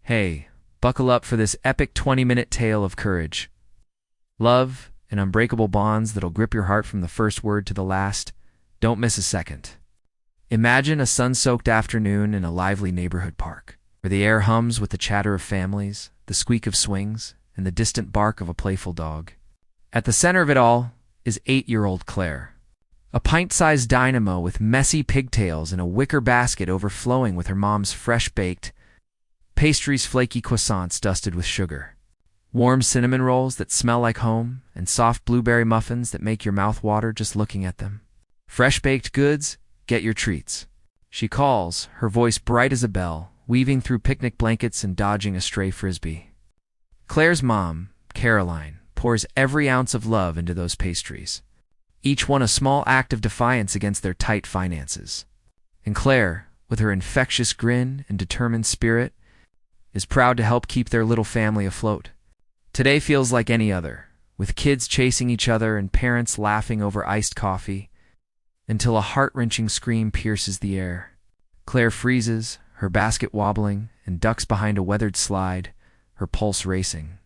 Hey, buckle up for this epic 20-minute tale of courage, love, and unbreakable bonds that'll grip your heart from the first word to the last. Don't miss a second. Imagine a sun-soaked afternoon in a lively neighborhood park, where the air hums with the chatter of families, the squeak of swings, and the distant bark of a playful dog. At the center of it all is 8-year-old Claire, a pint-sized dynamo with messy pigtails and a wicker basket overflowing with her mom's fresh-baked pastries, flaky croissants dusted with sugar, warm cinnamon rolls that smell like home, and soft blueberry muffins that make your mouth water just looking at them. Fresh-baked goods, get your treats. She calls, her voice bright as a bell, weaving through picnic blankets and dodging a stray frisbee. Claire's mom, Caroline, pours every ounce of love into those pastries, each one a small act of defiance against their tight finances. And Claire, with her infectious grin and determined spirit, is proud to help keep their little family afloat. Today feels like any other, with kids chasing each other and parents laughing over iced coffee, until a heart-wrenching scream pierces the air. Claire freezes, her basket wobbling, and ducks behind a weathered slide, her pulse racing.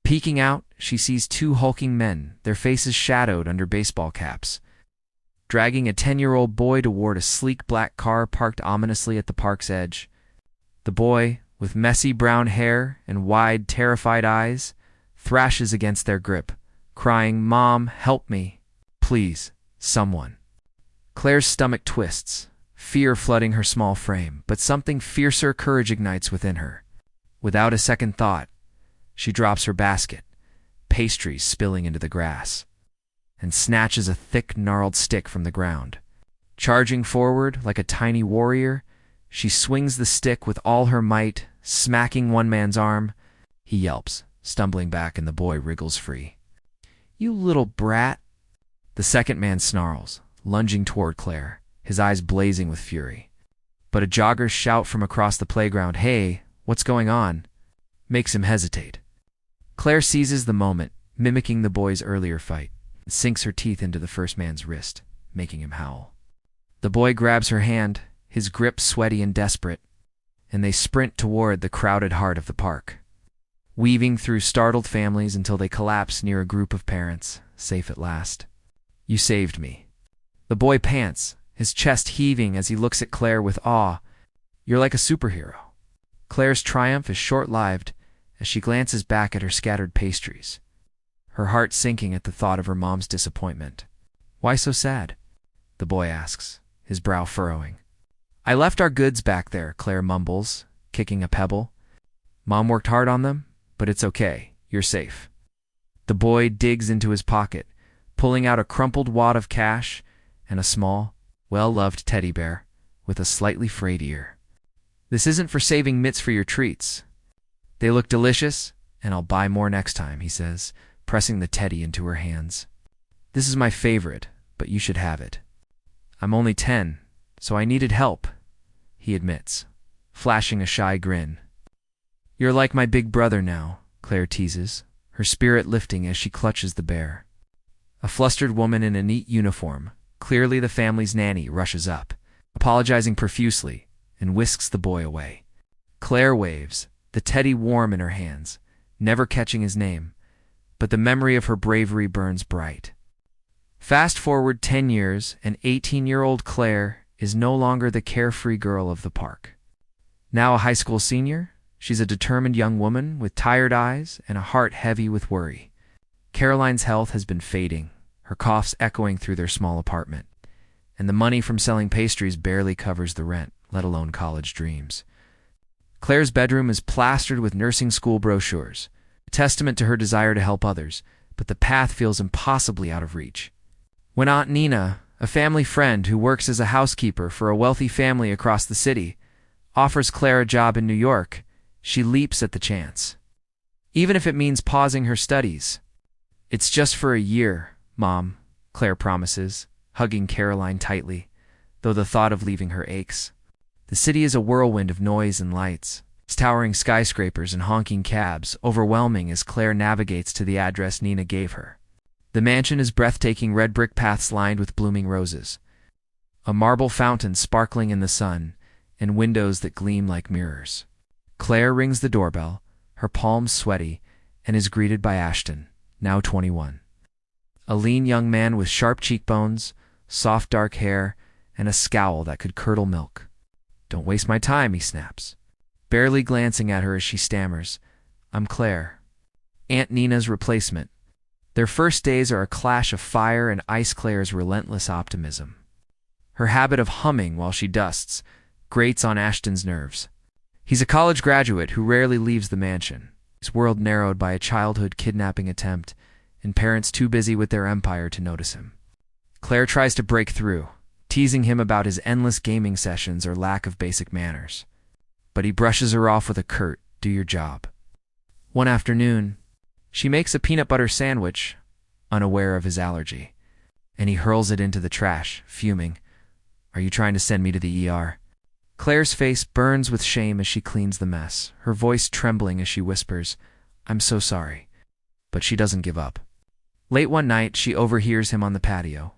Peeking out, she sees 2 hulking men, their faces shadowed under baseball caps, dragging a 10-year-old boy toward a sleek black car parked ominously at the park's edge. The boy, with messy brown hair and wide, terrified eyes, thrashes against their grip, crying, "Mom, help me. Please, someone." Claire's stomach twists, fear flooding her small frame, but something fiercer courage ignites within her. Without a second thought, she drops her basket, pastries spilling into the grass, and snatches a thick, gnarled stick from the ground. Charging forward like a tiny warrior, she swings the stick with all her might, smacking one man's arm. He yelps, stumbling back, and the boy wriggles free. "You little brat!" The second man snarls, lunging toward Claire, his eyes blazing with fury. But a jogger's shout from across the playground, "Hey, what's going on?" makes him hesitate. Claire seizes the moment, mimicking the boy's earlier fight, and sinks her teeth into the first man's wrist, making him howl. The boy grabs her hand, his grip sweaty and desperate, and they sprint toward the crowded heart of the park, weaving through startled families until they collapse near a group of parents, safe at last. "You saved me." The boy pants, his chest heaving as he looks at Claire with awe. "You're like a superhero." Claire's triumph is short-lived as she glances back at her scattered pastries, her heart sinking at the thought of her mom's disappointment. "Why so sad?" the boy asks, his brow furrowing. "I left our goods back there," Claire mumbles, kicking a pebble. "Mom worked hard on them, but it's okay. You're safe." The boy digs into his pocket, pulling out a crumpled wad of cash and a small, well-loved teddy bear with a slightly frayed ear. "This isn't for saving mitts for your treats. They look delicious, and I'll buy more next time," he says, pressing the teddy into her hands. "This is my favorite, but you should have it. I'm only 10, so I needed help," he admits, flashing a shy grin. "You're like my big brother now," Claire teases, her spirit lifting as she clutches the bear. A flustered woman in a neat uniform, clearly the family's nanny, rushes up, apologizing profusely, and whisks the boy away. Claire waves, the teddy warm in her hands, never catching his name, but the memory of her bravery burns bright. Fast forward 10 years, and 18-year-old Claire is no longer the carefree girl of the park. Now a high school senior, she's a determined young woman with tired eyes and a heart heavy with worry. Caroline's health has been fading, her coughs echoing through their small apartment, and the money from selling pastries barely covers the rent, let alone college dreams. Claire's bedroom is plastered with nursing school brochures, a testament to her desire to help others, but the path feels impossibly out of reach. When Aunt Nina, a family friend who works as a housekeeper for a wealthy family across the city, offers Claire a job in New York, she leaps at the chance, even if it means pausing her studies. "It's just for a year, Mom," Claire promises, hugging Caroline tightly, though the thought of leaving her aches. The city is a whirlwind of noise and lights, its towering skyscrapers and honking cabs, overwhelming as Claire navigates to the address Nina gave her. The mansion is breathtaking, red brick paths lined with blooming roses, a marble fountain sparkling in the sun, and windows that gleam like mirrors. Claire rings the doorbell, her palms sweaty, and is greeted by Ashton, now 21. A lean young man with sharp cheekbones, soft dark hair, and a scowl that could curdle milk. "Don't waste my time," he snaps, barely glancing at her as she stammers, "I'm Claire, Aunt Nina's replacement." Their first days are a clash of fire and ice. Claire's relentless optimism. Her habit of humming while she dusts grates on Ashton's nerves. He's a college graduate who rarely leaves the mansion, his world narrowed by a childhood kidnapping attempt and parents too busy with their empire to notice him. Claire tries to break through, teasing him about his endless gaming sessions or lack of basic manners. But he brushes her off with a curt, "Do your job." One afternoon, she makes a peanut butter sandwich, unaware of his allergy, and he hurls it into the trash, fuming. "Are you trying to send me to the ER?" Claire's face burns with shame as she cleans the mess, her voice trembling as she whispers, "I'm so sorry." But she doesn't give up. Late one night, she overhears him on the patio,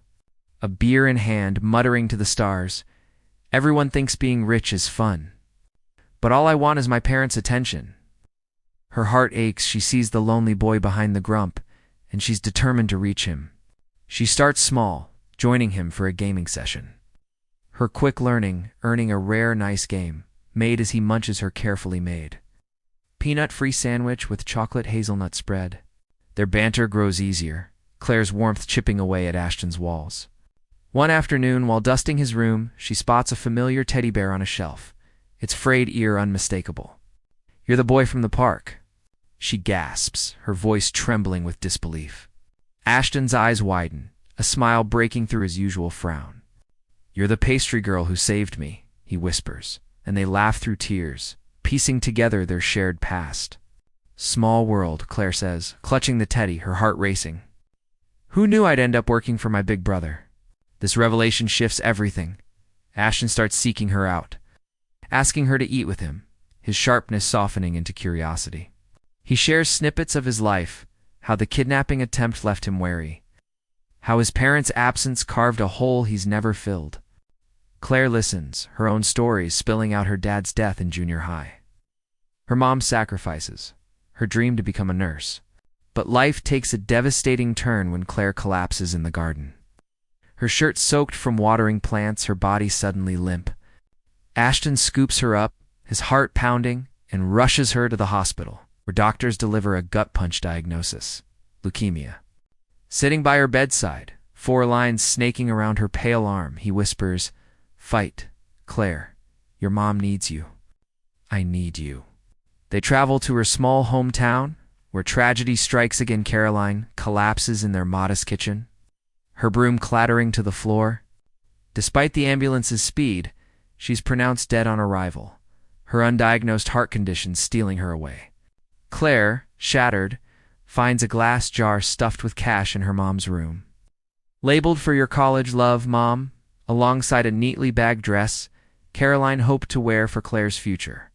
a beer in hand, muttering to the stars, "Everyone thinks being rich is fun, but all I want is my parents' attention." Her heart aches. She sees the lonely boy behind the grump, and she's determined to reach him. She starts small, joining him for a gaming session. Her quick learning, earning a rare nice game, made as he munches her carefully made peanut-free sandwich with chocolate hazelnut spread. Their banter grows easier, Claire's warmth chipping away at Ashton's walls. One afternoon, while dusting his room, she spots a familiar teddy bear on a shelf, its frayed ear unmistakable. "You're the boy from the park." She gasps, her voice trembling with disbelief. Ashton's eyes widen, a smile breaking through his usual frown. "You're the pastry girl who saved me," he whispers, and they laugh through tears, piecing together their shared past. "Small world," Claire says, clutching the teddy, her heart racing. "Who knew I'd end up working for my big brother?" This revelation shifts everything. Ashton starts seeking her out, asking her to eat with him, his sharpness softening into curiosity. He shares snippets of his life, how the kidnapping attempt left him wary, how his parents' absence carved a hole he's never filled. Claire listens, her own stories spilling out: her dad's death in junior high, her mom's sacrifices, her dream to become a nurse. But life takes a devastating turn when Claire collapses in the garden. Her shirt soaked from watering plants, her body suddenly limp. Ashton scoops her up, his heart pounding, and rushes her to the hospital, where doctors deliver a gut punch diagnosis: leukemia. Sitting by her bedside, 4 lines snaking around her pale arm, he whispers, "Fight, Claire. Your mom needs you. I need you." They travel to her small hometown, where tragedy strikes again. Caroline collapses in their modest kitchen, her broom clattering to the floor. Despite the ambulance's speed, she's pronounced dead on arrival, her undiagnosed heart condition stealing her away. Claire, shattered, finds a glass jar stuffed with cash in her mom's room. Labeled "For your college, love, Mom," alongside a neatly bagged dress Caroline hoped to wear for Claire's future.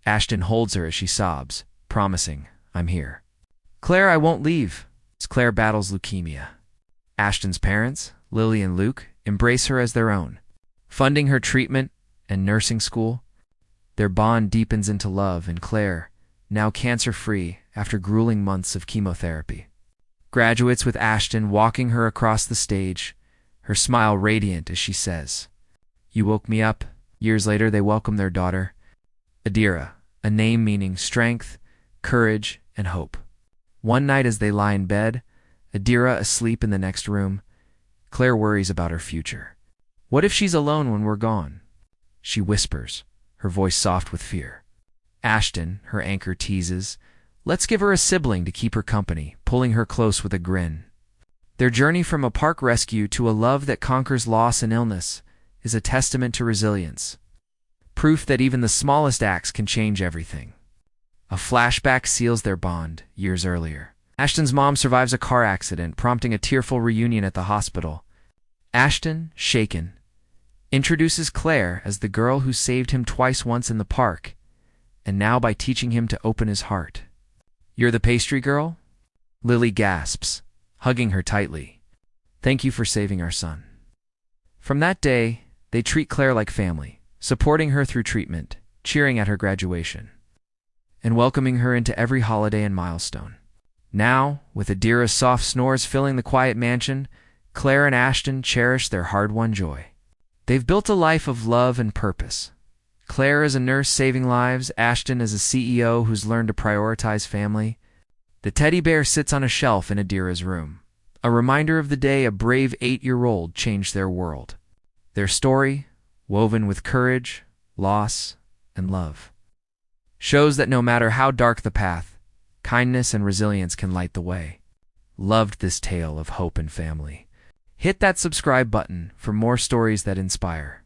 Ashton holds her as she sobs, promising, "I'm here." "Claire, I won't leave." As Claire battles leukemia, Ashton's parents, Lily and Luke, embrace her as their own, funding her treatment and nursing school. Their bond deepens into love, and Claire, now cancer-free after grueling months of chemotherapy, graduates with Ashton walking her across the stage, her smile radiant as she says, "You woke me up." Years later, they welcome their daughter, Adira, a name meaning strength, courage, and hope. One night as they lie in bed, Adira asleep in the next room, Claire worries about her future. "What if she's alone when we're gone?" she whispers, her voice soft with fear. Ashton, her anchor, teases, "Let's give her a sibling to keep her company," pulling her close with a grin. Their journey from a park rescue to a love that conquers loss and illness is a testament to resilience. Proof that even the smallest acts can change everything. A flashback seals their bond, years earlier. Ashton's mom survives a car accident, prompting a tearful reunion at the hospital. Ashton, shaken, introduces Claire as the girl who saved him twice, once in the park, and now by teaching him to open his heart. "You're the pastry girl?" Lily gasps, hugging her tightly. "Thank you for saving our son." From that day, they treat Claire like family, supporting her through treatment, cheering at her graduation. and welcoming her into every holiday and milestone. Now, with Adira's soft snores filling the quiet mansion, Claire and Ashton cherish their hard-won joy. They've built a life of love and purpose. Claire is a nurse saving lives, Ashton is a CEO who's learned to prioritize family. The teddy bear sits on a shelf in Adira's room, a reminder of the day a brave 8-year-old changed their world. Their story, woven with courage, loss, and love, shows that no matter how dark the path, kindness and resilience can light the way. Loved this tale of hope and family. Hit that subscribe button for more stories that inspire.